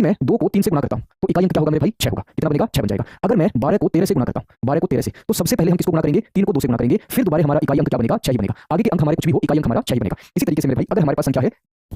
मैं 2 को 3 से गुणा करता हूं तो इकाई अंक क्या होगा मेरे भाई 6 होगा। कितना बनेगा 6 बन जाएगा। अगर मैं 12 को 13 से गुणा करता हूं 12 को 13 से तो सबसे पहले हम किसको गुणा करेंगे 3 को 2 से गुणा करेंगे फिर दोबारा हमारा इकाई अंक क्या बनेगा 6 ही बनेगा। आगे के अंक हमारे कुछ भी हो इकाई अंक हमारा 6 ही बनेगा। इसी तरीके से मेरे भाई अगर हमारे पास संख्या है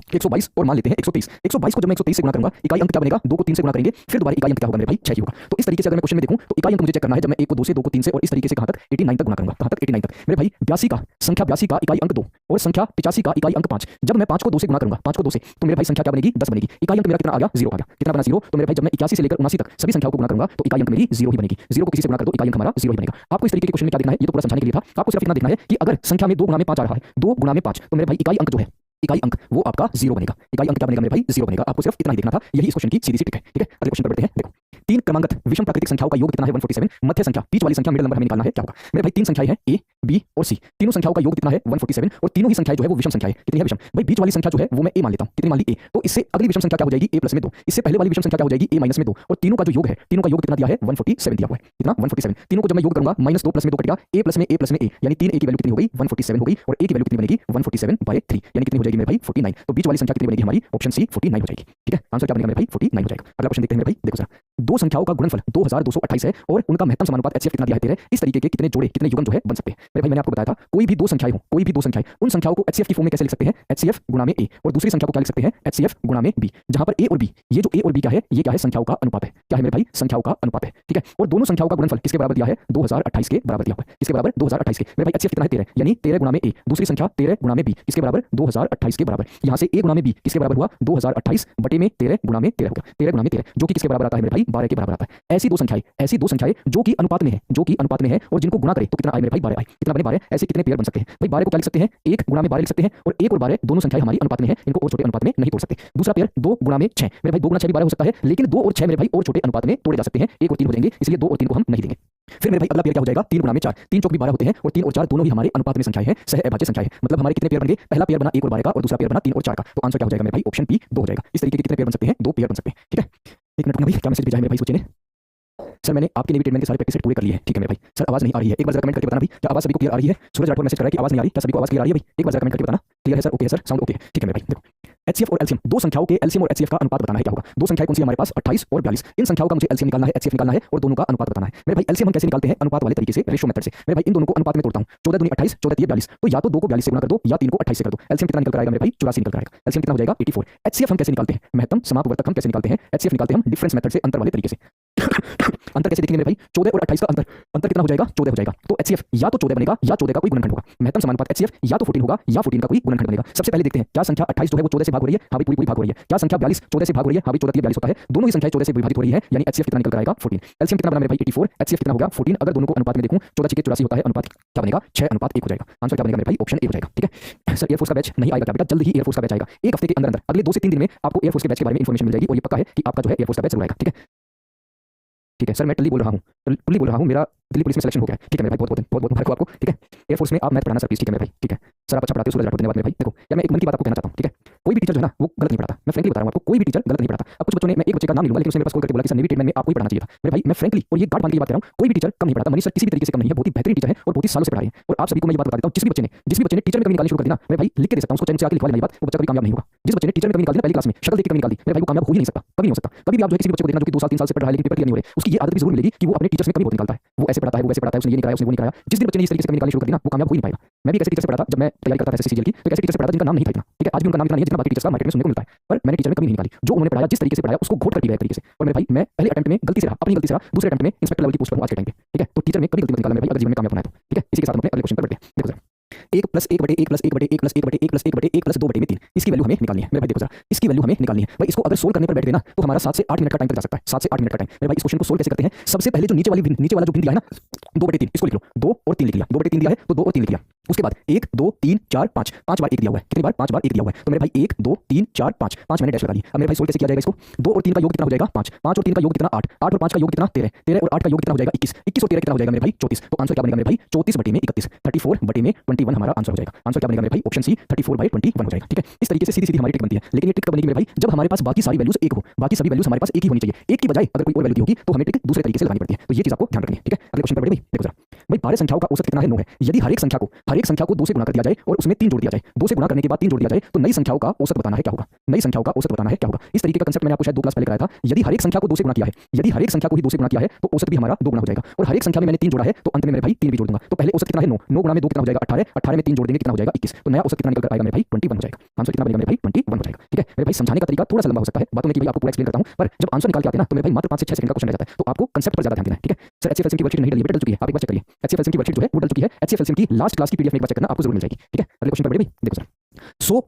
122 और मान लेते हैं 123 122 को जब मैं 123 से गुणा करूंगा इकाई अंक क्या बनेगा 2 को 3 से गुणा करेंगे फिर दोबारा इकाई अंक क्या होगा मेरे भाई 6 ही होगा। तो इस तरीके से अगर मैं क्वेश्चन में देखूं तो इकाई अंक मुझे चेक करना है जब मैं 1 को 2 से 2 को 3 से और इस तरीके से कहां तक 89 तक गुणा करूंगा कहां तक 89 तक। मेरे भाई 82 का संख्या 82 का इकाई अंक 2 और संख्या 85 का इकाई अंक 5 जब मैं 5 को 2 से गुणा करूंगा 5 को 2 से तो मेरे भाई संख्या क्या बनेगी 10 बनेगी। इकाई अंक मेरा कितना आ गया 0 आ गया। कितना बना 0 तो मेरे भाई जब मैं 81 से लेकर 79 तक सभी संख्याओं को गुणा करूंगा तो इकाई अंक मेरी 0 ही बनेगी। 0 को किसी से गुणा कर दो इकाई अंक हमारा 0 ही बनेगा। आपको इस तरीके के क्वेश्चन में क्या देखना है ये तो पूरा समझाने के लिए था। आपको सिर्फ इतना देखना है कि अगर संख्या में 2 गुणा में 5 आ रहा है 2 गुणा में 5 तो मेरे भाई इकाई अंक जो है इकाई अंक वो आपका 0 बनेगा। इकाई अंक क्या बनेगा मेरे भाई 0 बनेगा। आपको सिर्फ इतना ही देखना था। यही इस क्वेश्चन की सीधी सी ट्रिक है। ठीक है अगले क्वेश्चन पर बढ़ते हैं। देखो 3 क्रमांकित विषम प्राकृतिक संख्याओं का योग कितना है 147। मध्य संख्या बीच वाली संख्या मिडिल नंबर हमें निकालना है क्या होगा। मेरे भाई 3 संख्याएं हैं a b और c तीनों संख्याओं का योग कितना है 147 और तीनों ही संख्याएं जो है वो विषम संख्या है। कितनी है विषम भाई बीच वाली संख्या जो है वो मैं a मान लेता हूं। कितनी मान ली a तो इससे अगली विषम संख्या क्या हो जाएगी a प्लस में 2 इससे पहले वाली विषम संख्या क्या हो जाएगी a माइनस में 2 और तीनों का जो योग है तीनों का योग कितना दिया है 147 दिया हुआ है। कितना 147 तीनों को जब मैं योग करूंगा -2 प्लस में 2 कटेगा a प्लस में a यानी 3 a की वैल्यू कितनी हो गई 147 हो गई और a की वैल्यू कितनी बनेगी 147/3 यानी कितनी हो जाएगी मेरे भाई 49। तो बीच वाली संख्या कितनी बनेगी हमारी ऑप्शन सी 49 हो जाएगी। ठीक है आंसर क्या बनेगा मेरे भाई 49 हो जाएगा। अगला क्वेश्चन देखते हैं मेरे भाई देखो जरा दो संख्याओं का गुणनफल 2228 है और उनका महत्तम समानुपात HCF कितना दिया है 13। इस तरीके के कितने जोड़े कितने युग्म जो है बन सकते हैं। मेरे भाई मैंने आपको बताया था कोई भी दो संख्याएं हो कोई भी दो संख्याएं उन संख्याओं को HCF की फॉर्म में कैसे लिख सकते हैं HCF गुणा में a और दूसरी संख्या को क्या लिख सकते हैं HCF गुणा में b जहां पर a और b ये जो a और b क्या है ये क्या है संख्याओं का अनुपात है। क्या है मेरे भाई संख्याओं का अनुपात है। ठीक है और दोनों संख्याओं का गुणनफल किसके बराबर दिया है 2028 के बराबर दिया हुआ है। किसके बराबर 2028 के। मेरे भाई HCF कितना है 13 यानी 13 गुणा में a दूसरी संख्या 13 गुणा में b किसके बराबर 2028 के बराबर। यहां से a गुणा में b किसके बराबर हुआ 2028 बटे में 13 गुणा में 13 होगा 13 गुणा में 13 जो कि किसके बराबर आता है मेरे भाई 12 के बराबर आता है। ऐसी दो संख्याएं जो कि अनुपात में है और जिनको गुणा करें तो कितना आए मेरे भाई 12 आए। कितना बने 12 ऐसे कितने पेयर बन सकते हैं भाई 12 को क्या लिख सकते हैं 1 गुणा में 12 लिख सकते हैं और 1 और 12 दोनों संख्याएं हमारी अनुपात में है इनको और छोटे अनुपात में नहीं तोड़ सकते। दूसरा पेयर 2 गुणा में 6 मेरे भाई 2 गुणा 6 भी 12 हो सकता है लेकिन 2 और 6 मेरे भाई और छोटे अनुपात में तोड़े जा सकते हैं 1 और 3 हो जाएंगे इसलिए 2 और 3 को हम नहीं देंगे। फिर मेरे भाई अगला पेयर क्या हो जाएगा 3 गुणा में 4 3 चौक भी 12 होते हैं और 3 और 4 दोनों ही हमारे अनुपात में संख्याएं हैं सहअभाज्य संख्याएं हैं। मतलब हमारे कितने पेयर बन गए पहला पेयर बना 1 और 12 का और दूसरा पेयर बना 3 और 4 का। तो आंसर क्या हो जाएगा मेरे भाई ऑप्शन पी 2 हो जाएगा। इस तरीके के कितने पेयर बन सकते हैं 2 पेयर बन सकते हैं। ठीक है 1 मिनट भाई क्या मैसेज भेजा है मेरे भाई सोचिए सर मैंने आपके नेवी ट्रीटमेंट के सारे प्रैक्टिस पूरे कर लिए हैं। ठीक है मेरे भाई सर आवाज नहीं आ रही है एक बार जरा कमेंट करके बताना भाई क्या आवाज सभी को क्लियर आ रही है। सूरज राठौर मैसेज कर रहा है कि आवाज नहीं आ रही क्या सभी को आवाज क्लियर आ रही है भाई एक बार जरा कमेंट करके बताना क्लियर है सर ओके है सर साउंड ओके है। ठीक है मेरे भाई देखो HCF और LCM दो संख्याओं के LCM और HCF का अनुपात बताना है क्या होगा। दो संख्याएं कौन सी हमारे पास 28 और 42 इन संख्याओं का मुझे LCM निकालना है HCF निकालना है और दोनों का अनुपात बताना है। मेरे भाई LCM हम कैसे निकालते हैं अनुपात वाले तरीके से रेशियो मेथड से। मेरे भाई इन दोनों को अनुपात में तोड़ता हूं 14 दूनी 28 14 3 42 तो या तो 2 को 42 से गुणा कर दो या 3 को 28 से कर दो। LCM कितना निकल कर आएगा मेरे भाई 84 निकल कर आएगा। LCM कितना हो जाएगा 84। HCF हम कैसे निकालते हैं महत्तम समापवर्तक हम कैसे निकालते हैं HCF निकालते हैं हम डिफरेंस मेथड से अंतर वाले तरीके से। अंतर कैसे देखेंगे मेरे भाई 14 और 28 का अंतर कितना हो जाएगा 14 हो जाएगा। तो HCF या तो 14 बनेगा या 14 का कोई गुणनखंड होगा। महत्तम समानुपात HCF या तो 14 होगा या 14 का कोई गुणनखंड बनेगा। सबसे पहले देखते हैं क्या संख्या 28 जो है वो 14 से भाग हो रही है हाँ भाई पूरी भाग हो रही है। क्या संख्या 42 14 से भाग हो रही है हाँ भाई 14 42 होता है दोनों ही संख्याएं 14 से विभाजित हो रही है यानी HCF कितना निकल कर आएगा 14। LCM कितना बना मेरे भाई 84 HCF कितना होगा 14। अगर दोनों को अनुपात में देखूं 14 6 84 होता है अनुपात क्या बनेगा 6:1 हो जाएगा। आंसर क्या बनेगा मेरे भाई ऑप्शन ए हो जाएगा। ठीक है सर एयरफोर्स का बैच नहीं आएगा क्या बेटा जल्द ही एयरफोर्स का बैच आएगा एक हफ्ते के अंदर अगले 2 से 3 दिन में आपको एयरफोर्स के बैच के बारे में इंफॉर्मेशन मिल जाएगी और ये पक्का है कि आपका जो है एयरफोर्स का बैच जरूर आएगा। ठीक है सर मैं टल्ली बोल रहा हूँ मेरा दिल्ली पुलिस में सिलेक्शन हो गया है। ठीक है मेरे भाई बहुत बहुत मुबारक हो आपको। ठीक है एयरफोर्स में आप मैथ पढ़ाना सर प्लीज। ठीक है मेरे भाई ठीक है सर आप अच्छा पढ़ाते हो सूरज राठौर धन्यवाद मेरे भाई। देखो यार मैं एक मन की बात आपको कहना चाहता हूँ। ठीक है कोई भी टीचर जो है ना वो गलत नहीं पढ़ाता मैं फ्रैंकली बता रहा हूँ आपको कोई भी टीचर गलत नहीं पढ़ाता। अब कुछ बच्चों ने मैं एक बच्चे का नाम नहीं लूंगा लेकिन उसने मेरे पास कॉल करके बोला कि सर नेवी ट्रीटमेंट में आपको ही पढ़ाना चाहिए था। मेरे भाई मैं फ्रैंकली और ये गार्ड मान के बात कर रहा हूँ कोई भी टीचर कम नहीं पढ़ाता। मनीष सर किसी भी तरीके से कम नहीं है बहुत ही बेहतरीन टीचर है और बहुत ही सालों से पढ़ा रहे हैं। और आप सभी को मैं ये बात बता देता हूँ जिस भी बच्चे ने टीचर में कमी निकालनी शुरू कर दी ना मेरे भाई लिख के दे सकता हूँ उसको चैन से आके लिखवा लेना ये बात वो बच्चा कभी कामयाब नहीं होगा। जिस बच्चे ने टीचर में कमी निकाल दी पहली क्लास में शक्ल देख के कमी निकाल दी मेरे भाई वो कामयाब हो ही नहीं सकता कभी नहीं हो सकता। कभी भी आप जो किसी बच्चे को देखना जो कि 2 साल 3 साल से पढ़ रहा है लेकिन पेपर क्लियर नहीं हो रहे उसकी ये आदत भी जरूर मिलेगी कि वो अपने टीचर्स में कमी बहुत निकालता है वो ऐसे पढ़ाता है वो वैसे पढ़ाता है उसने ये नहीं कराया उसने वो नहीं कराया। जिस दिन बच्चे ने इस तरीके से कमी निकालनी शुरू कर दी ना वो कामयाब हो ही नहीं पाएगा। मैं भी कैसे टीचर से पढ़ा था जब मैं तैयारी करता था एसएससी की तो कैसे टीचर से पढ़ा था जिनका नाम नहीं था इतना। ठीक है आज भी उनका नाम इतना नहीं है जितना बाकी टीचर्स का मार्केट में सुनने को मिलता है पर मैंने टीचर में कमी नहीं निकाली जो उन्होंने पढ़ाया जिस तरीके से पढ़ाया उसको घोट कर दिया एक तरीके से। और मेरे भाई मैं पहले अटेम्प्ट में गलती से रहा अपनी गलती से रहा दूसरे अटेम्प्ट में इंस्पेक्टर लेवल की पोस्ट पर हूं आज के टाइम पे। ठीक है तो टीचर में कभी गलती मत निकालना मेरे भाई अगर जीवन में कामयाब होना है तो। ठीक है इसी के साथ हम अपने अगले क्वेश्चन पर बढ़ते हैं। देखो जरा 1 + 1 / 1 + 1 / 1 + 1 / 1 + 1 / 1 + 2 / 3 इसकी वैल्यू हमें निकालनी है। मेरे भाई देखो जरा इसकी वैल्यू हमें निकालनी है भाई इसको अगर सोल्व करने पर बैठ गए ना तो हमारा 7 से 8 मिनट का टाइम तक जा सकता है 7 से 8 मिनट का टाइम। मेरे भाई इस क्वेश्चन को सोल्व कैसे करते हैं सबसे पहले जो नीचे वाला जो भिन्न दिया है ना 2/3 इसको लिख लो 2 और 3 लिख लिया 2/3 दिया है तो 2 और 3 लिख लिया। उसके बाद 1 2 3 4 5 5 बार 1 दिया हुआ है कितनी बार 5 बार 1 दिया हुआ है तो मेरे भाई 1 2 3 4 5 5 मैंने डैश लगा दी। अब मेरे भाई सोल्व कैसे किया जाएगा इसको 2 और 3 का योग कितना हो जाएगा 5 5 और 3 का योग कितना 8 8 और 5 का योग कितना 13 13 और 8 का योग कितना हो जाएगा 21 21 और 13 कितना हो जाएगा मेरे भाई 34। तो आंसर क्या बनेगा मेरे भाई 34/31 34/21 हमारा आंसर हो जाएगा। आंसर क्या बनेगा मेरे भाई ऑप्शन सी 34/21 हो जाएगा। ठीक है इस तरीके से सीधी सीधी हमारी ट्रिक बनती है लेकिन ये ट्रिक कब बनेगी मेरे भाई जब हमारे पास बाकी सारी वैल्यूज एक हो बाकी सभी वैल्यूज हमारे पास एक ही होनी चाहिए एक की बजाय अगर कोई और वैल्यू होगी तो हमें ट्रिक दूसरे तरीके से लगानी पड़ती है। तो ये चीज आपको ध्यान रखनी है। ठीक है अगले क्वेश्चन पर बढ़े भाई देखो जरा भाई 12 संख्याओं का औसत कितना है 9 है। यदि हर एक संख्या को 2 से गुणा कर दिया जाए और उसमें 3 जोड़ दिया जाए, 2 से गुणा करने के बाद 3 जोड़ दिया जाए तो नई संख्याओं का औसत बताना है क्या होगा। नई संख्याओं का औसत बताना है क्या होगा। इस तरीके का कांसेप्ट मैंने आपको शायद 2 क्लास पहले कराया था। यदि हर एक संख्या को 2 से गुणा किया है, यदि हर एक संख्या को ही 2 से गुणा किया है तो औसत भी हमारा 2 गुना हो जाएगा। और हर एक संख्या में मैंने 3 जोड़ा है तो अंत में मेरे भाई 3 भी जोड़ दूंगा। तो पहले औसत कितना है 9, 9 गुणा में 2 कितना हो जाएगा 18, 18 में 3 जोड़ देंगे कितना हो जाएगा 21। तो नया औसत कितना निकल कर आएगा मेरे भाई 21 हो जाएगा। आंसर कितना बनेगा मेरे भाई 21 हो जाएगा। ठीक है मेरे भाई, समझाने का तरीका थोड़ा सा लंबा हो सकता है बातों में कि भाई आपको पूरा एक्सप्लेन करता हूं, पर जब आंसर निकाल के आते हैं ना तो मेरे भाई मात्र 5 से 6 सेकंड का क्वेश्चन रह जाता है। तो आपको कांसेप्ट पर ज्यादा ध्यान देना है। ठीक है सर, एचसीएफएलसीएम की वर्कशीट नहीं डली है, डल चुकी है, आप एक बार चेक करिए। एचसीएफएलसीएम की वर्कशीट जो है वो डल चुकी है। एचसीएफएलसीएम की लास्ट क्लास की पीडीएफ में एक बार चेक करना, आपको जरूर मिल जाएगी। ठीक है अगले क्वेश्चन पर बढ़िए भाई, देखो सर।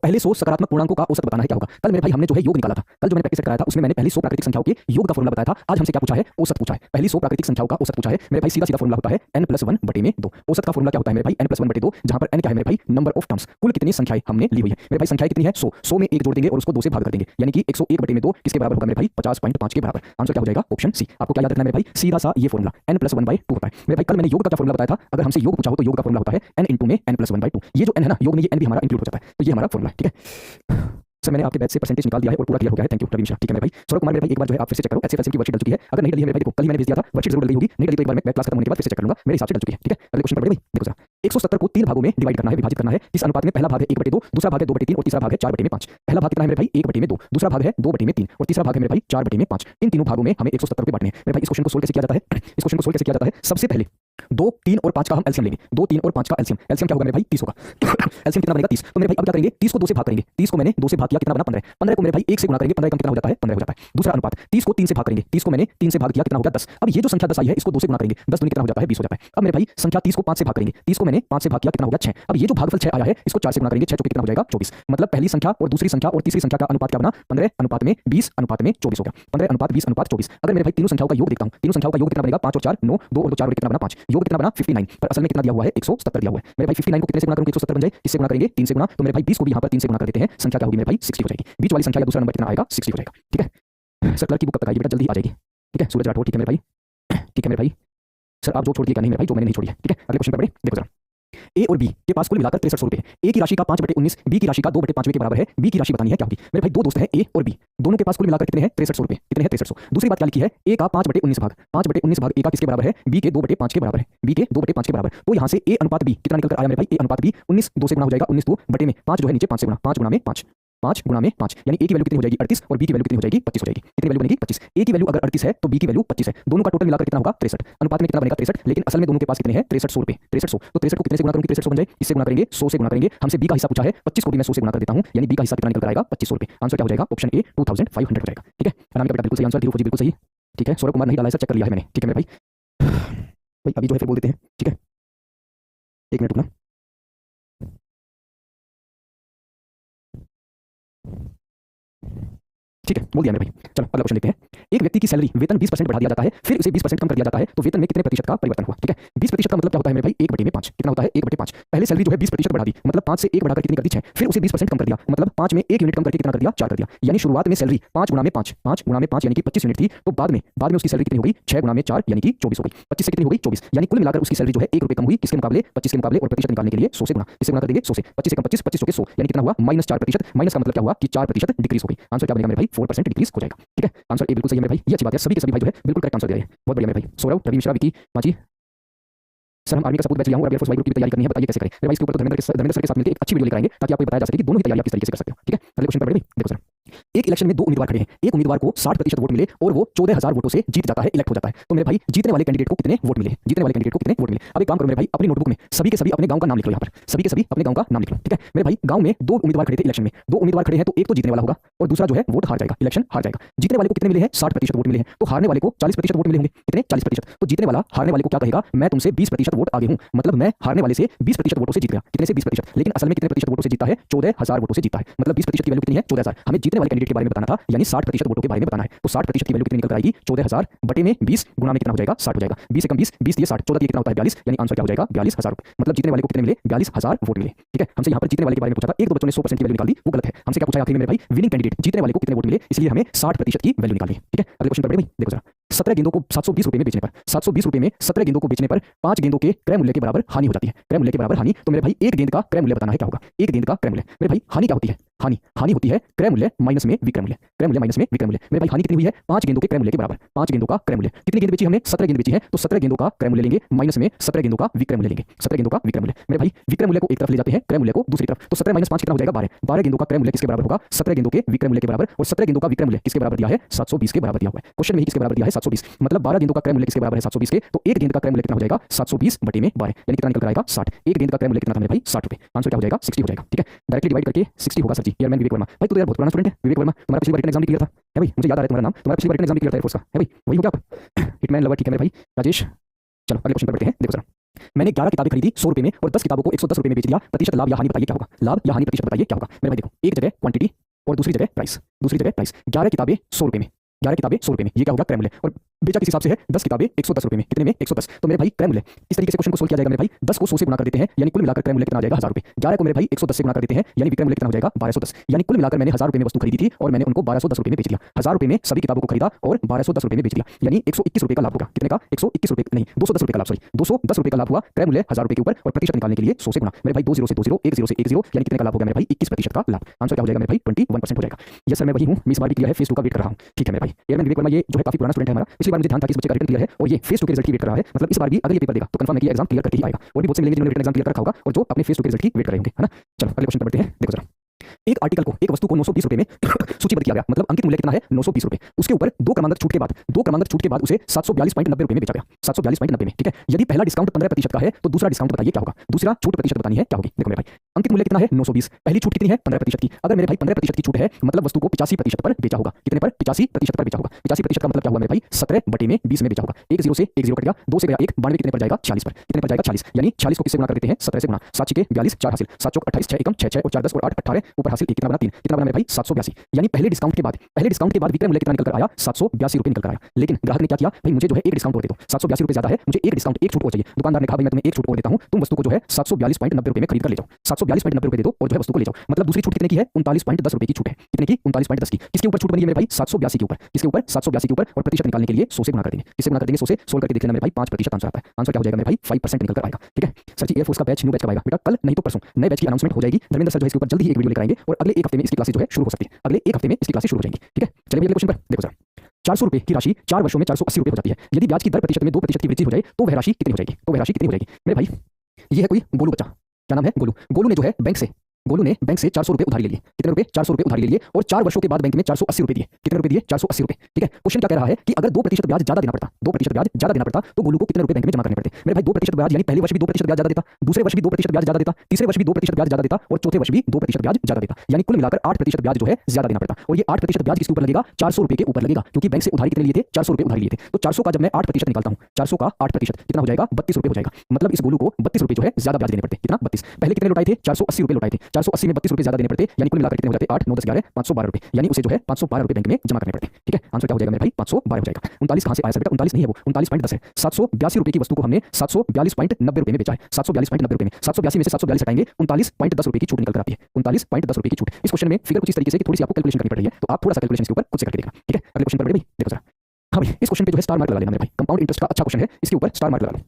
पहले 100 सकारात्मक पूर्णांकों का औसत बताना है क्या होगा। कल मेरे भाई हमने जो है योग निकाला था, कल जो मैंने प्रैक्टिस कराया था उसमें मैंने पहली 100 प्राकृतिक संख्याओं के योग का फॉर्मूला बताया था। आज हमसे क्या पूछा है, औसत पूछा है। पहली 100 प्राकृतिक संख्याओं का औसत पूछा है मेरे भाई। सीधा सीधा फॉर्मूला होता है n+1/2। औसत का फॉर्मूला क्या होता है मेरे भाई n+1/2, जहां पर n क्या है मेरे भाई नंबर ऑफ टर्म्स, कुल कितनी संख्याएं हमने ली हुई है। मेरे भाई संख्याएं कितनी है 100, 100 में 1 जोड़ देंगे और उसको 2 से भाग कर देंगे, यानी कि 101/2 किसके बराबर होगा मेरे भाई 50.5 के बराबर। आंसर क्या हो जाएगा ऑप्शन सी। आपको क्या याद रखना है मेरे भाई, सीधा सा ये फॉर्मूला n+1/2 होता है मेरे भाई। कल मैंने योग का फॉर्मूला बताया था, अगर हमसे योग पूछा हो तो योग का फॉर्मूला होता है n × में n+1/2। ये जो n है ना योग में, ये n भी हमारा इंक्लूड हो जाता है, तो ये हमारा फॉर्मूला है। ठीक है सर, मैंने आपके बैच से परसेंटेज निकाल दिया है और पूरा क्लियर हो गया है। Thank you Ravi Mishra. ठीक है मेरे भाई। सौरभ कुमार मेरे भाई, एक बार जो है आप फिर से चेक करो, एचसीएफएलसीएम की वर्कशीट डल चुकी है। अगर नहीं डली है मेरे भाई, देखो कल ही मैंने भेज दिया था, वर्कशीट जरूर डल गई होगी, नहीं डली तो एक बार मैं क्लास खत्म होने के बाद फिर से चेक कर लूंगा, मेरे हिसाब से डल चुकी है। ठीक है अगले क्वेश्चन पर बढ़िए भाई, देखो सर। 170 को 3 भागों में डिवाइड करना है, विभाजित करना है। इस अनुपात में पहला भाग है 1/2, दूसरा भाग है 2/3 और तीसरा भाग है 4/5। पहला भाग कितना है मेरे भाई 1/2, दूसरा भाग है 2/3 और तीसरा भाग है मेरे भाई 4/5। इन तीनों भागों में हमें 170 रुपए बांटने हैं मेरे भाई। इस क्वेश्चन को सोल्व कैसे किया जाता है, इस क्वेश्चन को सोल्व कैसे किया जाता है, सबसे पहले 2, 3 और 5 का हम एलसीएम लेंगे। 2, 3 और 5 का एलसीएम, एलसीएम क्या होगा मेरे भाई 30 होगा। एलसीएम कितना बनेगा 30। तो मेरे भाई अब क्या करेंगे, 30 को 2 से भाग करेंगे। 30 को मैंने 2 से भाग किया, कितना बना 15। 15 को मेरे भाई 1 से गुणा करेंगे, 15 कितना हो जाता है 15 हो जाता है। दूसरा अनुपात 30 को 3 से भाग करेंगे। 30 को मैंने 3 से भाग किया, कितना होगा 10। अब ये जो संख्या 10 आई है इसको 2 से गुणा करेंगे, 10 दूनी कितना हो जाता है 20 हो जाता है। अब मेरे भाई संख्या 30 को 5 से भाग करेंगे। 30 को मैंने 5 से भाग किया, कितना होगा 6। अब ये जो भागफल 6 आया है इसको 4 से गुणा करेंगे, 6 कितना हो जाएगा 24। मतलब पहली संख्या और दूसरी संख्या और तीसरी संख्या का अनुपात क्या बना 15:20:24 हो गया। 15:20:24। अगर मेरे भाई तीनों संख्याओं का योग देखता हूं, तीनों संख्याओं का योग कितना बनेगा 5 और 4 9, 2 और 2 4 कितना बना 5, योग कितना बना 59। पर असल में कितना दिया हुआ है 170 दिया हुआ है मेरे भाई। 59 को कितने से गुणा करूंगा 170 बन जाए, किससे गुणा करेंगे 3 से गुणा। तो मेरे भाई 20 को भी यहां पर 3 से गुणा कर देते हैं, संख्या क्या होगी मेरे भाई 60 हो जाएगी। बीच वाली संख्या का दूसरा नंबर कितना आएगा 60 हो जाएगा। ठीक है सर, क्लर्क की बुक कब तक आएगी बेटा, जल्दी आ जाएगी। ठीक है सूरज राठौर। ठीक है मेरे भाई, ठीक है मेरे भाई। सर आप जो छोड़ दिए क्या नहीं मेरे भाई, जो मैंने नहीं छोड़ी है। ठीक है अगले क्वेश्चन पर बढ़े, देखो जरा। ए और बी के पास कुल मिलाकर 6300 रुपए है। ए की राशि का 5/19, बी की राशि का 2/5 के बराबर है। बी की राशि बतानी है क्या होगी मेरे भाई। दो दोस्त हैं ए और बी, दोनों के पास कुल मिलाकर कितने हैं 6300 रुपए। कितने हैं 6300। दूसरी बात क्या लिखी है, ए का 5/19 भाग, 5/19 भाग ए का किसके बराबर है, बी के 2/5 के बराबर है। बी के 2/5 के बराबर। तो यहां से ए अनुपात बी कितना निकल कर आया मेरे भाई, ए अनुपात बी 19 2 से गुणा हो जाएगा, 19 2 बटे में 5 जो है नीचे 5 से गुणा, 5 गुणा में 5, 5 गुणा में 5, यानी ए की वैल्यू कितनी हो जाएगी 38 और बी की वैल्यू कितनी हो जाएगी 25 हो जाएगी। कितनी वैल्यू बनेगी 25। ए की वैल्यू अगर 38 है तो बी की वैल्यू 25 है, दोनों का टोटल मिलाकर कितना होगा 63। अनुपात में कितना बनेगा 63, लेकिन असल में दोनों के पास कितने हैं 6300 रुपए। 6300 तो 63 को कितने से गुणा करूंगी 6300 बन जाए, इससे गुणा करेंगे 100 से गुणा करेंगे। हमसे बी का हिस्सा पूछा है 25 को भी मैं 100 से गुणा कर देता हूं, यानी बी का हिस्सा कितना निकल कर आएगा 2500 रुपए। आंसर क्या हो जाएगा ऑप्शन ए 2500 हो जाएगा। ठीक है अनामिका बेटा बिल्कुल सही आंसर, धीरू बिल्कुल सही। ठीक है सौरभ कुमार नहीं डाला है सर, चेक कर लिया है मैंने। ठीक है मेरे भाई, भाई अभी जो है फिर बोल देते हैं। ठीक है 1 मिनट रुकना। ठीक है बोल दिया मेरे भाई। चलो अगला क्वेश्चन देखते हैं। एक व्यक्ति की सैलरी वेतन 20% बढ़ा दिया जाता है, फिर उसे 20% कम कर दिया जाता है, तो वेतन में कितने प्रतिशत का परिवर्तन हुआ। ठीक है 20% का मतलब क्या होता है मेरे भाई 1/5। कितना होता है 1/5। पहले सैलरी जो है 20% बढ़ा दी, मतलब 5 से 1 बढ़ाकर कितनी कर दी 6, फिर उसे 20% कम कर दिया, मतलब 5 में 1 यूनिट कम करके कितना कर दिया 4 कर दिया। यानी शुरुआत में सैलरी 5 गुणा में 5, 5 गुणा में 5 यानी कि 25 यूनिट थी, तो बाद में उसकी सैलरी कितनी हो गई 6 गुणा में 4 यानी कि 24 हो गई। 25 से कितनी हो गई 24, यानी कुल मिलाकर उसकी सैलरी जो है 1 रुपए कम हुई, किसके मुकाबले 25 के मुकाबले। और प्रतिशत निकालने के लिए 100 से गुणा, इससे गुणा कर देंगे 100 से, 25 से कम 25, 25 के 100 यानी कितना हुआ -4%। माइनस का मतलब क्या हुआ कि 4% डिक्रीज हो गई। आंसर क्या बनेगा मेरे भाई 4% डिक्रीज हो जाएगा। ठीक है आंसर ए बिल्कुल सही है मेरे भाई, ये अच्छी बात है, सभी के सभी भाई जो है बिल्कुल करेक्ट आंसर दे रहे हैं, बहुत बढ़िया मेरे भाई। सौरभ रवि मिश्रा विकी मांझी। सर हम आर्मी का सपूत बैच लिया हूं और एयरफोर्स वाई ग्रुप की तैयारी करनी है, बताइए कैसे करें। मेरे भाई इसके ऊपर तो धर्मेंद्र सर के साथ मिलकर एक अच्छी वीडियो लेकर आएंगे ताकि आपको बताया जा सके कि दोनों ही तैयारी आप किस तरीके से कर सकते हो। ठीक है अगले क्वेश्चन पर बढ़े, देखो सर। एक इलेक्शन में 2 उम्मीदवार खड़े हैं, एक उम्मीदवार को 60% वोट मिले और वो 14000 वोटों से जीत जाता है, इलेक्ट हो जाता है, तो मेरे भाई जीतने वाले कैंडिडेट को कितने वोट मिले, जीतने वाले कैंडिडेट को कितने वोट मिले। अब एक काम करो मेरे भाई, अपनी नोटबुक में सभी के सभी अपने गांव का नाम लिख लो, यहाँ पर सभी के सभी अपने गांव का नाम लिख लो। ठीक है मेरे भाई गांव में 2 उम्मीदवार खड़े थे इलेक्शन में, 2 उम्मीदवार खड़े हैं तो एक तो जीतने वाला होगा और दूसरा जो है वोट हार जाएगा, इलेक्शन हार जाएगा। जीतने वाले को कितने मिले हैं 60% वोट मिले हैं, तो हारने वाले को 40% वोट मिले होंगे, कितने 40%। तो जीतने वाला हारने वाले को क्या कहेगा, मैं तुमसे 20% वोट आगे हूं, मतलब मैं हारने वाले से 20% वोटों से जीत गया। कितने से 20%, लेकिन असल में कितने प्रतिशत वोटों से जीता है 14000 वोटों से जीता है, मतलब 20% की वैल्यू कितनी है 14000। हमें जीतने वाले कैंडिडेट के बारे में बताना था, यानी 60% वोटों के बारे में बताना है, तो 60% की वैल्यू कितनी निकल कर आएगी 14000 बटे में 20 गुणा में कितना हो जाएगा 60 हो जाएगा। 20 से कम 20, 20 दिए 60, 14 दिए कितना होता है 42, यानी आंसर क्या हो जाएगा 42000 रुपए। मतलब जीतने वाले को कितने मिले 42000 वोट मिले। ठीक है हमसे यहाँ पर जीतने वाले के बारे में पूछा था, एक दो बच्चों ने 100% की वैल्यू निकाल दी, वो गलत है। हमसे क्या पूछा आखिर में मेरे भाई, विनिंग कैंडिडेट जीतने वाले को कितने वोट मिले, इसलिए हमें 60% की वैल्यू निकालनी है। ठीक है अगले क्वेश्चन पर बढ़े भाई, देखो जरा। 17 गेंदों को 720 रुपए में बेचने पर, 720 रुपए में 17 गेंदों को बेचने पर 5 गेंदों के क्रय मूल्य के बराबर हानि हो जाती है, क्रय मूल्य के बराबर हानि। तो मेरे भाई एक गेंद का क्रय मूल्य बताना है क्या होगा, एक गेंद का क्रय मूल्य। मेरे भाई हानि क्या होती है, हानि हानि होती है क्रय मूल्य माइनस में विक्रय मूल्य, क्रय मूल्य माइनस में विक्रय मूल्य। मेरे भाई हानि कितनी हुई है? 5 गेंदों के क्रय मूल्य के बराबर, 5 गेंदों का क्रय मूल्य। कितनी गेंद बेची हमने? 17 गेंद बेची है, तो 17 गेंदों का क्रय मूल्य लेंगे माइनस में 17 गेंदों का विक्रय मूल्य लेंगे, 17 गेंदों का विक्रय मूल्य। मेरे भाई विक्रय मूल्य को एक तरफ ले जाते हैं, क्रय मूल्य को दूसरी तरफ, तो 17 माइनस 5 कितना हो जाएगा? 12। 12 गेंदों का क्रय मूल्य किसके बराबर होगा? 17 गेंदों के विक्रय मूल्य के बराबर, और 17 गेंदों का विक्रय मूल्य किसके बराबर दिया है? 720 के बराबर दिया हुआ है। क्वेश्चन में ही किसके बराबर दिया है? 720। मतलब 12 गेंदों का क्रय मूल्य किसके बराबर है? 720 के, तो एक गेंद का क्रय मूल्य कितना हो जाएगा? 720 बटे में 12, यानी कितना निकल कर आएगा? 60। एक गेंद का क्रय मूल्य कितना था मेरे भाई? 60 रुपए। आंसर क्या हो जाएगा? 60 हो जाएगा। ठीक है, डायरेक्टली डिवाइड करके 60 होगा सर जी। यार मैं विवेक वर्मा भाई, तो यार बहुत पुराना स्टूडेंट है विवेक वर्मा, तुम्हारा पिछली बार रिटन एग्जाम भी क्लियर था है भाई, मुझे याद आ रहा है तुम्हारा नाम, तुम्हारा पिछली बार रिटन एग्जाम भी क्लियर था एयरफोर्स का है भाई, वही हो क्या आप? हिटमैन लवर, ठीक है मेरे भाई राजेश। चलो अगले क्वेश्चन पर बढ़ते हैं। देखो सर, मैंने 11 किताबें खरीदी 100 रुपए में और 10 किताबों को 110 रुपए में बेच दिया, प्रतिशत लाभ या हानि बताइए क्या होगा? लाभ या हानि प्रतिशत बताइए क्या होगा? मेरे भाई देखो, एक जगह क्वांटिटी और दूसरी जगह प्राइस, दूसरी जगह प्राइस। 11 किताबें 100 रुपए में, 11 किताबें 100 रुपए में, ये क्या होगा? क्रय मूल्य। और बेचा किस हिसाब से है? 10 किताबें 110 रुपए में, कितने में? 110। तो मेरे भाई क्रय मूल्य, इस तरीके से क्वेश्चन को सोल्व किया जाएगा मेरे भाई। 10 को 100 से गुणा कर देते हैं, यानी कुल मिलाकर क्रय मूल्य कितना आ जाएगा? 1000 रुपए। 11 को मेरे भाई 110 से गुणा कर देते हैं, यानी विक्रय मूल्य कितना हो जाएगा? 1210। यानी कुल मिलाकर मैंने 1000 रुपए में वस्तु खरीदी थी और मैंने उनको 1210 रुपए में बेच दिया। 1000 रुपए में सभी किताबों को खरीदा और 1210 रुपए में बेच दिया, यानी 121 रुपए का लाभ होगा। कितने का? 121 रुपए नहीं, 210 रुपए का लाभ, सॉरी 210 रुपए का लाभ हुआ। क्रय मूल्य 1000 रुपए के ऊपर, और प्रतिशत निकालने के लिए 100 से गुणा। मेरे भाई 2 0 से 2 0, 1 0 से 1 0, यानी कितने का लाभ होगा मेरे भाई? 21% का लाभ। आंसर क्या हो जाएगा मेरे भाई? 21% हो जाएगा। ये सर मैं वही हूं, मैं इस बार भी क्लियर है, फेस 2 का वेट कर रहा हूं। ठीक है मेरे भाई, एयरमैन विवेक वर्मा ये जो है काफी पुराना स्टूडेंट है हमारा, पिछली बार मुझे ध्यान था कि इस बच्चे का रिटन क्लियर है और ये फेस 2 के रिजल्ट की वेट कर रहा है। मतलब इस बार भी अगर ये पेपर देगा तो कंफर्म है कि एग्जाम क्लियर करके ही आएगा। और भी बहुत से मिलेंगे जिन्होंने रिटन एग्जाम क्लियर कर रखा होगा और जो अपने फेस 2 के रिजल्ट की वेट कर रहे होंगे, है ना। चलो अगले क्वेश्चन पर बढ़ते हैं। देखो जरा, एक आर्टिकल को, एक वस्तु को 920 रुपए में सूचीबद्ध किया गया, मतलब अंकित मूल्य कितना है? 920 रुपए। उसके ऊपर दो क्रमांक छूट के बाद उसे 742.90 रुपए में बेचा गया, 742.90 में। ठीक है, यदि पहला डिस्काउंट 15% का है तो दूसरा डिस्काउंट बताइए क्या होगा? दूसरा छूट प्रतिशत बतानी है, क्या होगी? देखो मेरे भाई, अंकित मूल्य कितना है? 920, पहली छूट कितनी है? 15% की। अगर मेरे भाई 15% की छूट है, मतलब वस्तु को 85% पर बेचा होगा। कितने पर? 85% पर बेचा होगा। 85% का मतलब क्या हुआ मेरे भाई? 17 बटे में 20 में बेचा होगा। 1 0 से 1 0 कट गया, 2 से गया 1, 92 कितने पर जाएगा? 40 पर। कितने पर जाएगा? 40। यानी 40 को किससे गुणा कर देते हैं? 17 से गुणा। 7 के 42, 4 हासिल, 7 चौक 28, 6 एकम 6 6 और 4 10 और 8 18, ऊपर हासिल 1, कितना बना? 3। कितना बना मेरे भाई? 782। यानी पहले डिस्काउंट के बाद विक्रय मूल्य कितना निकल कर आया? 782 रुपए निकल कर आया। लेकिन ग्राहक ने क्या किया? भाई मुझे जो है एक डिस्काउंट और दे दो, 782 रुपए ज्यादा है, मुझे एक डिस्काउंट, एक छूट और चाहिए। दुकानदार ने कहा भाई मैं तुम्हें एक छूट और देता हूं, तुम वस्तु को जो है 742.90 रुपए में खरीद कर ले जाओ, 742.90 रुपए दे दो और जो है वस्तु को ले जाओ। मतलब दूसरी छूट कितने की है? 39.10 रुपए की छूट है। कितने की? 39.10 की। किसके ऊपर छूट बनी है मेरे भाई? 782 के ऊपर। किसके ऊपर? 782 के ऊपर। और प्रतिशत निकालने के लिए 100 से गुणा कर देंगे। किससे गुणा कर देंगे? 100 से। सोल्व करके देख लेना मेरे भाई, 5% आंसर आता है। आंसर क्या हो जाएगा मेरे भाई? 5% निकल कर आएगा। ठीक है सर जी, एयरफोर्स का बैच, न्यू बैच कब आएगा? बेटा कल नहीं तो परसों नए बैच की अनाउंसमेंट हो जाएगी। धर्मेंद्र सर जो है इसके ऊपर जल्दी ही एक वीडियो लेकर आएंगे और अगले एक हफ्ते में इसकी क्लासेस जो है शुरू हो सकती है। अगले एक हफ्ते में इसकी क्लासेस शुरू हो जाएंगी। ठीक है, चलिए अगले क्वेश्चन पर देखो सर। 400 रुपए की राशि 4 वर्षों में 480 रुपए हो जाती है। यदि ब्याज की दर प्रतिशत में 2% की वृद्धि हो जाए तो वह राशि कितनी हो जाएगी? तो वह राशि कितनी हो जाएगी मेरे भाई? ये है कोई गोलू बच्चा, क्या नाम है? गोलू। गोलू ने जो है गोलू ने बैंक से 400 रुपए उधारी ले लिए। कितने रुपए? 400 रुपए उधारी ले लिए और 4 वर्षों के बाद बैंक में 480 रुपए दिए। कितने रुपए दिए? 480 रुपए। ठीक है, क्वेश्चन क्या कह रहा है कि अगर 2% ब्याज ज्यादा देना पड़ता, 2% ब्याज ज्यादा देना पड़ता तो गोलू को कितने रुपए बैंक में जमा करने पड़ते? मेरे भाई 2% ब्याज, यानी पहले वर्ष भी 2% ब्याज ज्यादा देता, दूसरे वर्ष भी 2% ब्याज ज्यादा देता, तीसरे वर्ष भी 2% ब्याज ज्यादा देता और चौथे वर्ष भी 2% ब्याज ज्यादा देता, यानी कुल मिलाकर 8% ब्याज जो है ज्यादा देना पड़ता। और ये 8% ब्याज किसके ऊपर लगेगा? 400 रुपए के ऊपर लगेगा, क्योंकि बैंक से उधारी कितने लिए थे? 400 रुपए उधारी लिए थे। तो 400 का जब मैं 8% निकालता हूं, 400 का 8% कितना हो जाएगा? 32 रुपए हो जाएगा। मतलब इस गोलू को 32 रुपए जो है ज्यादा ब्याज देने पड़ते। कितना? 32। पहले कितने लौटाए थे? 480 रुपए लौटाए थे, 480 में 32 रुपए ज्यादा देने पड़ते, यानी कुल मिलाकर कितने हो जाते? 8 9 10 11 512 रुपए, यानी उसे जो है 512 रुपए बैंक में जमा करने पड़ते। ठीक है, आंसर क्या हो जाएगा मेरे भाई? 512 हो जाएगा। 39 कहां से आया सर? बेटा 39 नहीं है, वो 39.10 है। 782 रुपए की वस्तु को हमने 742.90 रुपए में बेचा है, 742.90 रुपए में 782 में से 742 हटाएंगे, 39.10 रुपए की छूट निकल कर आती है। 39.10 रुपए की छूट। इस क्वेश्चन में फिगर कुछ इस तरीके से कि थोड़ी सी आपको कैलकुलेशन करनी पड़ रही है, तो आप थोड़ा सा कैलकुलेशन इसके ऊपर खुद से करके देखना। ठीक है, अगले क्वेश्चन पर बढ़े भाई, देखो जरा। हाँ भाई, इस क्वेश्चन पे जो है स्टार मार्क लगा लेना मेरे भाई, कंपाउंड इंटरेस्ट का अच्छा क्वेश्चन है, इसके ऊपर स्टार मार्क लगा लो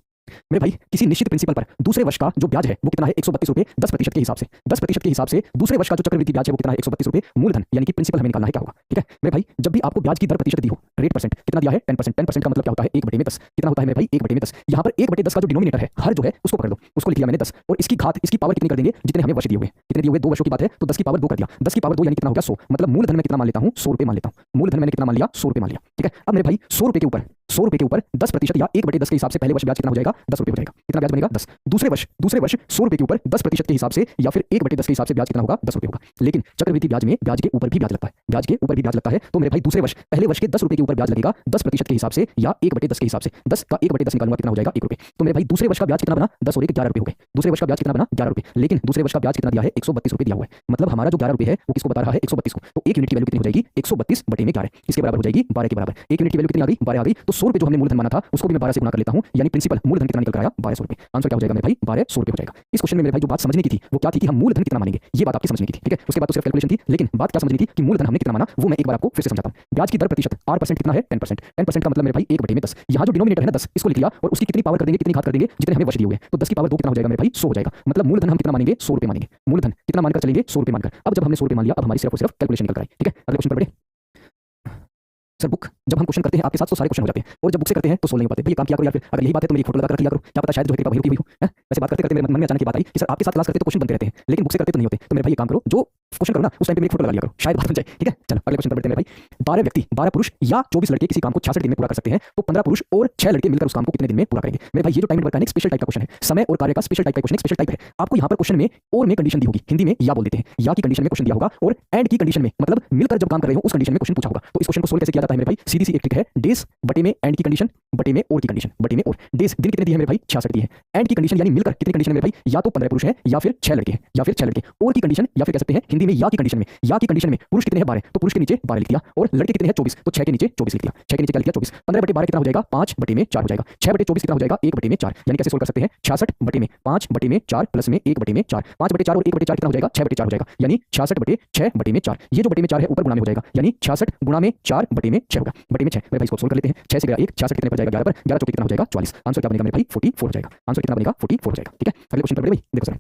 मेरे भाई। किसी निश्चित प्रिंसिपल पर दूसरे वर्ष का जो ब्याज है वो कितना है? 132 रुपए 10% के हिसाब से। 10% के हिसाब से दूसरे वर्ष का जो चक्रवृद्धि ब्याज है वो कितना है? 132 रुपए। मूलधन यानी कि प्रिंसिपल हमें निकालना है, क्या होगा? ठीक है मेरे भाई, जब भी आपको ब्याज की दर प्रतिशत दी हो, रेट परसेंट कितना दिया है? 10%। 10% का मतलब क्या होता है? 1/10। कितना होता है मेरे भाई? 1/10। यहाँ पर 1/10 का जो डिनोमिनेटर है, हर जो है उसको पकड़ लो, उसको लिख लिया मैंने 10, और इसकी घात, इसकी पावर कितनी कर देंगे? जितने हमें वर्ष दिए हुए। कितने दिए हुए? 2 वर्षों की बात है तो 10 की पावर 2 कर दिया। 10 की पावर 2 यानी कितना होगा? 100। मतलब मूलधन में कितना मान लेता हूं? 100 रुपए मान लेता हूं। मूलधन मैंने कितना मान लिया? 100 रुपए मान लिया। ठीक है, अब मेरे भाई 100 रुपए के ऊपर 10% या 1/10 के हिसाब से पहले वर्ष ब्याज कितना हो जाएगा? 10 रुपए हो जाएगा। कितना ब्याज बनेगा? 10। दूसरे वर्ष 100 रुपए के ऊपर 10% के हिसाब से या फिर 1/10 के हिसाब से ब्याज कितना होगा? 10 रुपए होगा। लेकिन चक्रवृद्धि ब्याज में ब्याज के ऊपर भी ब्याज लगता है, ब्याज के ऊपर भी ब्याज लगता है। तो मेरे भाई दूसरे वर्ष पहले वर्ष के 10 रुपए के ऊपर ब्याज लगेगा 10% के हिसाब से या 1/10 के हिसाब से। 10 का 1/10 निकालूंगा, कितना हो जाएगा? 1 रुपए। तो मेरे भाई दूसरे वर्ष का ब्याज कितना बना? 10 और 1 11 रुपए हो गए। दूसरे वर्ष का ब्याज कितना बना? 11 रुपए। लेकिन दूसरे वर्ष का ब्याज कितना दिया है? 132 रुपए दिया हुआ है। मतलब हमारा जो 11 रुपए है वो किसको बता रहा है? 132 को। तो एक यूनिट की वैल्यू कितनी हो जाएगी? 132 बटे में 11, इसके बराबर हो जाएगी 12 के बराबर। एक यूनिट की वैल्यू कितनी आ गई? 12 आ गई। तो ₹100 जो हमने मूलधन माना था उसको भी मैं 12 से गुणा कर लेता हूं, यानी प्रिंसिपल मूलधन कितना निकल कर आया ₹1200। आंसर क्या हो जाएगा मेरे भाई? ₹1200 हो जाएगा। इस क्वेश्चन में मेरे भाई जो बात समझने की थी वो क्या थी कि हम मूलधन कितना मानेंगे, ये बात आपकी समझने की थी। ठीक है, उसके बाद तो सिर्फ कैलकुलेशन थी, लेकिन बात क्या समझनी थी कि मूलधन हमने कितना माना वो मैं एक बार आपको फिर से समझाता हूं। ब्याज की दर प्रतिशत R% कितना है? 10%। 10% का मतलब मेरे भाई 1/10। यहाँ जो डिनोमिनेटर है ना 10, इसको लिख लिया और उसकी कितनी पावर कर देंगे, कितनी घात कर देंगे जितने हमें वर्ष दिए हुए हैं। तो 10 की पावर 2 कितना हो जाएगा मेरे भाई? 100 हो जाएगा। मतलब मूलधन हम कितना मानेंगे? ₹100 मानेंगे। मूलधन कितना मानकर चलेंगे? ₹100 मानकर। अब जब हमने ₹100 मान लिया, अब हमारी सिर्फ और सिर्फ कैलकुलेशन निकल कर आई। ठीक है, अगले क्वेश्चन पर बढ़े। सर बुक जब हम क्वेश्चन करते हैं आपके साथ तो सारे क्वेश्चन हो जाते हैं, और जब बुक से करते हैं तो सोल्व नहीं हो पाते। भैया काम किया करो, या फिर अगर यही बात है तो मेरी फोटो लगा कर रख लिया करो, क्या पता शायद जो है कृपा हुई हो। वैसे बात करते करते मेरे मन में अचानक ये बात आई कि सर आपके साथ क्लास करते तो क्वेश्चन बनते रहते हैं, लेकिन बुक से करते तो नहीं होते। तो मेरे भाई ये काम करो, जो क्वेश्चन करो ना उस टाइम पे मेरी फोटो लगा लिया करो, शायद बात बन जाए। ठीक है, चलो अगले क्वेश्चन पर बढ़ते हैं मेरे भाई। 12 व्यक्ति, 12 पुरुष या 24 लड़के किसी काम को 66 दिन में पूरा कर सकते हैं, तो 15 पुरुष और 6 लड़के मिलकर उस काम को कितने दिन में पूरा करेंगे? मेरे भाई ये जो टाइम वर्क का स्पेशल टाइप का क्वेश्चन है, समय और कार्य का स्पेशल टाइप का क्वेश्चन, स्पेशल टाइप है। आपको यहाँ पर क्वेश्चन में और में कंडीशन दी होगी, हिंदी में या बोल देते हैं, या की कंडीशन में क्वेश्चन दिया होगा और एंड की कंडीशन में, मतलब मिलकर जब काम कर रहे हो उस कंडीशन में क्वेश्चन पूछा होगा। तो इस क्वेश्चन को सोल्व कैसे किया जाता है मेरे भाई? सीधी सी एक ट्रिक है, डेज बटे में एंड की कंडीशन बटे में और की कंडीशन, बटे में और। डेज दिन कितने दिए हैं मेरे भाई? 66 दिए हैं। एंड की कंडीशन यानी मिलकर कितनी कंडीशन है मेरे भाई? या तो 15 पुरुष हैं या फिर 6 लड़के हैं, या फिर 6 लड़के। और की कंडीशन या फिर कह सकते हैं हिंदी में या की कंडीशन में, या की कंडीशन में पुरुष कितने हैं? 12, तो पुरुष के नीचे 12 लिख दिया, और लड़के कितने हैं? 24, तो 6 के नीचे 24 लिख दिया। 6 के नीचे क्या लिख दिया? 24। 15 बटे 12 कितना हो जाएगा? 5 बटे में 4 हो जाएगा। 6 बटे 24 कितना हो जाएगा? 1 बटे में 4। यानी कैसे सोल्व कर सकते हैं? 66 बटे में 5 बटे में 4 प्लस में 1 बटे में 4। 5 बटे 4 और 1 बटे 4 कितना हो जाएगा? 6 बटे 4 हो जाएगा, यानी 66 बटे 6 बटे में 4। ये जो बटे में 4 है ऊपर गुणा में हो जाएगा, यानी 66 गुणा में 4 बटे में 6 होगा, बटे में 6। मेरे भाई इसको सोल्व कर लेते हैं। 6 से गया 1, 66 कितने पर जाएगा? 11 पर, 11 चौके कितना हो जाएगा? 44। आंसर क्या बनेगा मेरे भाई? 44 हो जाएगा। आंसर कितना बनेगा? 44 हो जाएगा। ठीक है, अगले क्वेश्चन पर बढ़े भाई। देखो सर,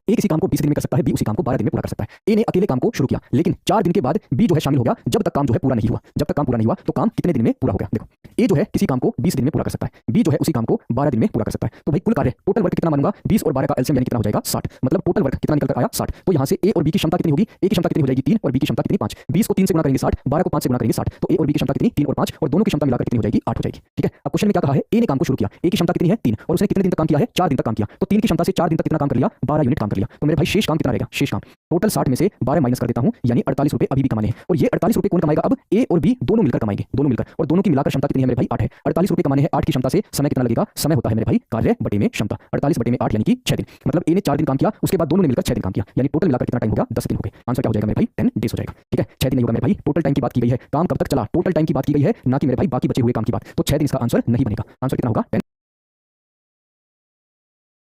ए किसी काम को 20 दिन में कर सकता है, बी उसी काम को 12 दिन में पूरा कर सकता है। ए ने अकेले काम को शुरू किया, लेकिन 4 दिन के बाद बी जो है शामिल हो गया। जब तक काम जो है पूरा नहीं हुआ, जब तक काम पूरा नहीं हुआ तो काम कितने दिन में पूरा हो गया? देखो, ए जो है किसी काम को 20 दिन में पूरा कर सकता है, बी जो है उसी काम को 12 दिन में पूरा कर सकता है। तो भाई कुल कार्य टोटल वर्क कितना मानूंगा? 20 और 12 का एलसीएम यानी कितना हो जाएगा? 60। मतलब टोटल वर्क कितना निकल कर आया? 60। तो यहाँ से ए और बी की क्षमता कितनी होगी? ए की क्षमता कितनी हो जाएगी? 3, और बी की क्षमता कितनी? 5। 20 को 3 से गुणा करेंगे 60, 12 को 5 से गुणा करेंगे 60, तो ए और बी की क्षमता कितनी? 3 और 5, और दोनों की क्षमता मिलाकर कितनी हो जाएगी? 8 हो जाएगी। ठीक है, अब क्वेश्चन में क्या कहा है? ए ने काम को शुरू किया, ए की क्षमता कितनी है? 3, और उसने कितने दिन तक काम किया है? 4 दिन तक काम किया। तो 3 की क्षमता से 4 दिन तक कितना काम कर लिया? 12 यूनिट काम कर लिया। तो मेरे भाई शेष काम कितना रहेगा? शेष काम टोटल 60 में से 12 माइनस कर देता हूं, यानी 48 रुपए अभी भी कमाने हैं। और ये 48 रुपए कौन कमाएगा? अब ए और बी दोनों मिलकर कमाएंगे, दोनों मिलकर, और दोनों की मिलाकर क्षमता कितनी है मेरे भाई? 8 है। 48 रुपए कमाने हैं 8 की क्षमता से, समय कितना लगेगा? समय होता है मेरे भाई कार्य बटे में क्षमता। 48 बटे में 8 यानी कि 6 दिन। मतलब ए ने 4 दिन काम किया, उसके बाद दोनों ने मिलकर 6 दिन काम किया, यानी टोटल मिलाकर कितना टाइम हो गया? 10 दिन हो गए। आंसर क्या हो जाएगा मेरे भाई? 10 डेज हो जाएगा। ठीक है, 6 दिन नहीं होगा मेरे भाई, टोटल टाइम की बात की गई है। काम कब तक चला? टोटल टाइम की बात की गई है, ना कि मेरे भाई बाकी बचे हुए काम की बात। तो 6 दिन इसका आंसर नहीं बनेगा। आंसर कितना होगा? 10